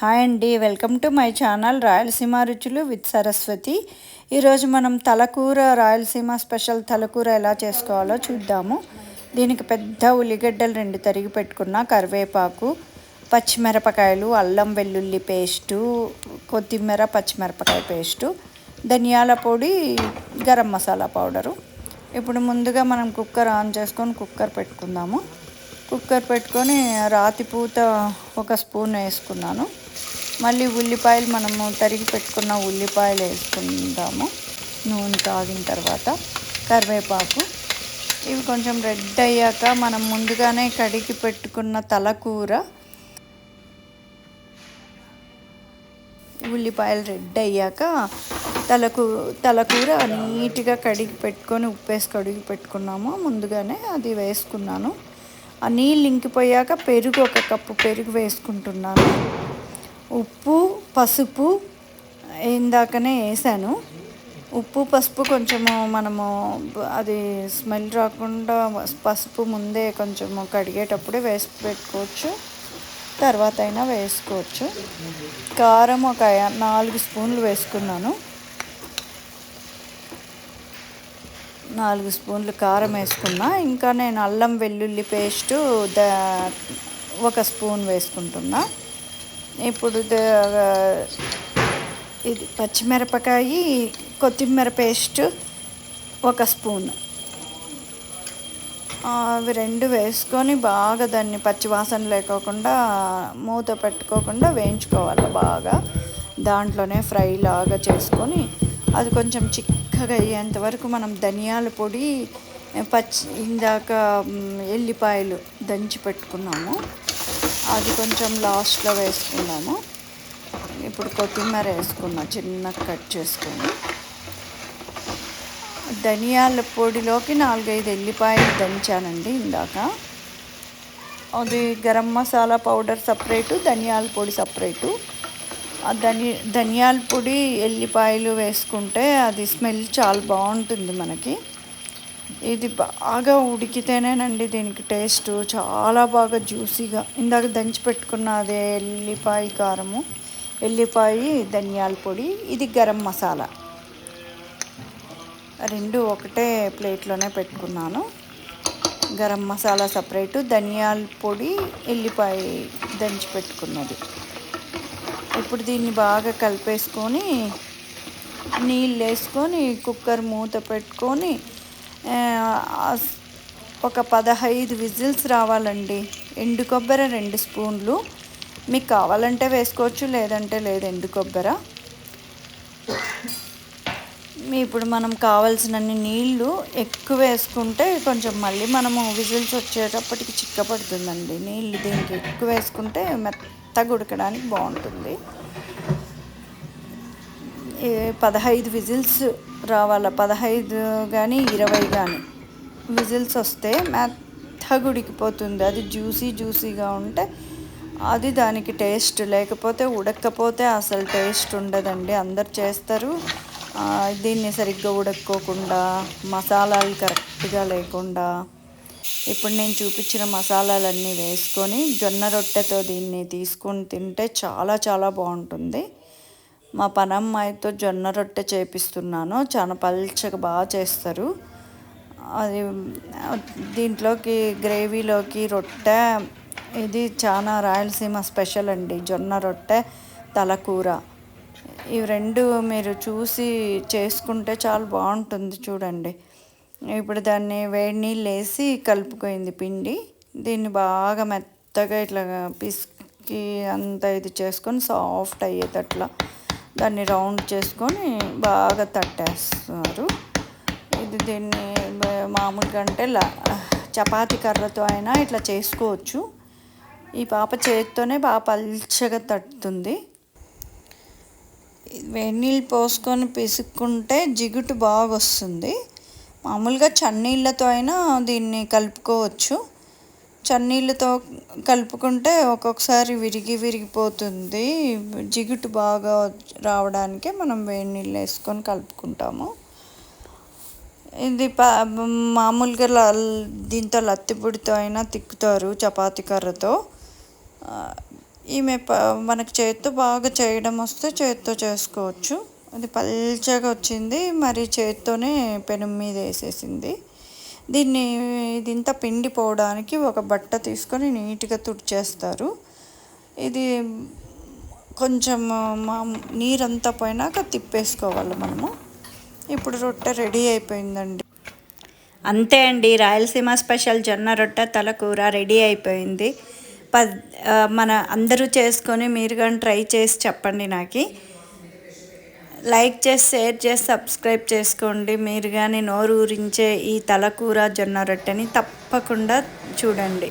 Hi అండి, welcome to my channel Rayalaseema రుచులు with Saraswati. ఈరోజు మనం తలకూర, రాయలసీమ స్పెషల్ తలకూర ఎలా చేసుకోవాలో చూద్దాము. దీనికి పెద్ద ఉల్లిగడ్డలు 2 తరిగి పెట్టుకున్న, కరివేపాకు, పచ్చిమిరపకాయలు, అల్లం వెల్లుల్లి పేస్టు, కొత్తిమీర, పచ్చిమిరపకాయ పేస్టు, ధనియాల పొడి, గరం మసాలా పౌడరు. ఇప్పుడు ముందుగా మనం కుక్కర్ ఆన్ చేసుకొని కుక్కర్ పెట్టుకుందాము. కుక్కర్ పెట్టుకొని రాతిపూత 1 స్పూన్ వేసుకున్నాను. మళ్ళీ ఉల్లిపాయలు మనము తరిగి పెట్టుకున్న ఉల్లిపాయలు వేసుకుందాము. నూనె కాగిన తర్వాత కరివేపాకు. ఇవి కొంచెం రెడ్ అయ్యాక మనం ముందుగానే కడిగి పెట్టుకున్న తలకూర, ఉల్లిపాయలు రెడ్ అయ్యాక తలకూర నీట్గా కడిగి పెట్టుకొని ఉప్పేసి కడిగి పెట్టుకున్నాము ముందుగానే, అది వేసుకున్నాను. ఆ నీళ్ళు ఇంకిపోయాక పెరుగు 1 కప్పు పెరుగు వేసుకుంటున్నాను. ఉప్పు, పసుపు ఇందాకనే వేసాను. ఉప్పు పసుపు కొంచెము మనము అది స్మెల్ రాకుండా పసుపు ముందే కొంచెము కడిగేటప్పుడే వేసి పెట్టుకోవచ్చు, తర్వాత అయినా వేసుకోవచ్చు. కారం 4 స్పూన్లు వేసుకున్నాను. 4 స్పూన్లు కారం వేసుకున్నా. ఇంకా నేను అల్లం వెల్లుల్లి పేస్టు 1 స్పూన్ వేసుకుంటున్నా. ఇప్పుడు ఇది పచ్చిమిరపకాయ, కొత్తిమీర పేస్ట్ 1 స్పూన్, అవి 2 వేసుకొని బాగా దాన్ని పచ్చివాసన లేకోకుండా మూత పెట్టుకోకుండా వేయించుకోవాలి బాగా. దాంట్లోనే ఫ్రై లాగా చేసుకొని అది కొంచెం చిక్కగా అయ్యేంత వరకు మనం ధనియాల పొడి, ఇందాక ఎల్లిపాయలు దంచి పెట్టుకున్నాము, అది కొంచెం లాస్ట్లో వేసుకున్నాము. ఇప్పుడు కొత్తిమీర వేసుకున్నా చిన్నగా కట్ చేసుకొని. ధనియాల పొడిలోకి 4-5 ఎల్లిపాయలు దంచానండి ఇందాక. అది గరం మసాలా పౌడర్ సపరేటు, ధనియాల పొడి సపరేటు. ధనియాల పొడి, ఎల్లిపాయలు వేసుకుంటే అది స్మెల్ చాలా బాగుంటుంది మనకి. ఇది బాగా ఉడికితేనేనండి దీనికి టేస్ట్ చాలా బాగా జ్యూసీగా. ఇందాక దంచి పెట్టుకున్న అదే ఎల్లిపాయ కారము, ఎల్లిపాయ, ధనియాల పొడి, ఇది గరం మసాలా 2 ఒకటే ప్లేట్లోనే పెట్టుకున్నాను. గరం మసాలా సపరేటు, ధనియాల పొడి, ఎల్లిపాయ దంచి పెట్టుకున్నది. ఇప్పుడు దీన్ని బాగా కలిపేసుకొని నీళ్ళు వేసుకొని కుక్కర్ మూత పెట్టుకొని ఒక 15 విజిల్స్ రావాలండి. ఎండు కొబ్బరి 2 స్పూన్లు, మీకు కావాలంటే వేసుకోవచ్చు, లేదంటే లేదు. ఎండు కొబ్బరి ఇప్పుడు మనం కావాల్సినన్ని నీళ్ళు ఎక్కువ వేసుకుంటే కొంచెం మళ్ళీ మనము విజిల్స్ వచ్చేటప్పటికి చిక్కపడుతుందండి. నీళ్ళు దీనికి ఎక్కువ వేసుకుంటే మెత్తగా ఉడకడానికి బాగుంటుంది. 15 విజిల్స్ రావాలి. 15 కానీ 20 కానీ విజిల్స్ వస్తే మెత్తగా ఉడికిపోతుంది. అది జ్యూసీగా ఉంటే అది దానికి టేస్ట్. లేకపోతే ఉడకపోతే అసలు టేస్ట్ ఉండదండి. అందరు చేస్తారు, దీన్ని సరిగ్గా ఉడక్కోకుండా, మసాలాలు కరెక్ట్గా లేకుండా. ఇప్పుడు నేను చూపించిన మసాలాలన్నీ వేసుకొని జొన్న రొట్టెతో దీన్ని తీసుకొని తింటే చాలా చాలా బాగుంటుంది. మా పనమ్మాయితో జొన్న రొట్టె చేపిస్తున్నాను, చాలా పల్చగా బాగా చేస్తారు. అది దీంట్లోకి గ్రేవీలోకి రొట్టె, ఇది చాలా రాయలసీమ స్పెషల్ అండి. జొన్న రొట్టె, తలకూర, ఇవి 2 మీరు చూసి చేసుకుంటే చాలా బాగుంటుంది. చూడండి, ఇప్పుడు దాన్ని వేడి నీళ్ళు వేసి కలుపుకోయింది పిండి. దీన్ని బాగా మెత్తగా ఇట్లా పిసికి అంతా ఇది చేసుకొని సాఫ్ట్ అయ్యేటట్లా దాన్ని రౌండ్ చేసుకొని బాగా తట్టేస్తారు. దీన్ని మామూలుగా అంటే చపాతీ కర్రతో అయినా ఇట్లా చేసుకోవచ్చు. ఈ పాప చేతితోనే బాగా పల్చగా తట్టుతుంది. వేడి నీళ్ళు పోసుకొని పిసుక్కుంటే జిగుటు బాగా వస్తుంది. మామూలుగా చన్నీళ్ళతో అయినా దీన్ని కలుపుకోవచ్చు. చన్నీళ్ళతో కలుపుకుంటే ఒక్కొక్కసారి విరిగిపోతుంది. జిగుటు బాగా రావడానికే మనం వేడి నీళ్ళు వేసుకొని కలుపుకుంటాము. ఇది మామూలుగా దీంతో లత్తిపొడితో అయినా తిక్కుతారు, చపాతీ కర్రతో. మనకు చేత్తో బాగా చేయడం వస్తే చేత్తో చేసుకోవచ్చు. అది పల్చగా వచ్చింది, మరి చేత్తోనే పెనం మీద వేసేసింది. ఇదింతా పిండి పోవడానికి ఒక బట్ట తీసుకొని నీట్గా తుడిచేస్తారు. ఇది కొంచెం నీరంతా పోయినాక తిప్పేసుకోవాలి మనము. ఇప్పుడు రొట్టె రెడీ అయిపోయిందండి. అంతే అండి, రాయలసీమ స్పెషల్ జొన్న రొట్టె తలకూర రెడీ అయిపోయింది. మన అందరూ చేసుకొని మీరు కానీ ట్రై చేసి చెప్పండి. నాకు లైక్ చేసి, షేర్ చేసి, సబ్స్క్రైబ్ చేసుకోండి. మీరు కానీ నోరు ఊరించే ఈ తలకూర జొన్న రొట్టెని తప్పకుండా చూడండి.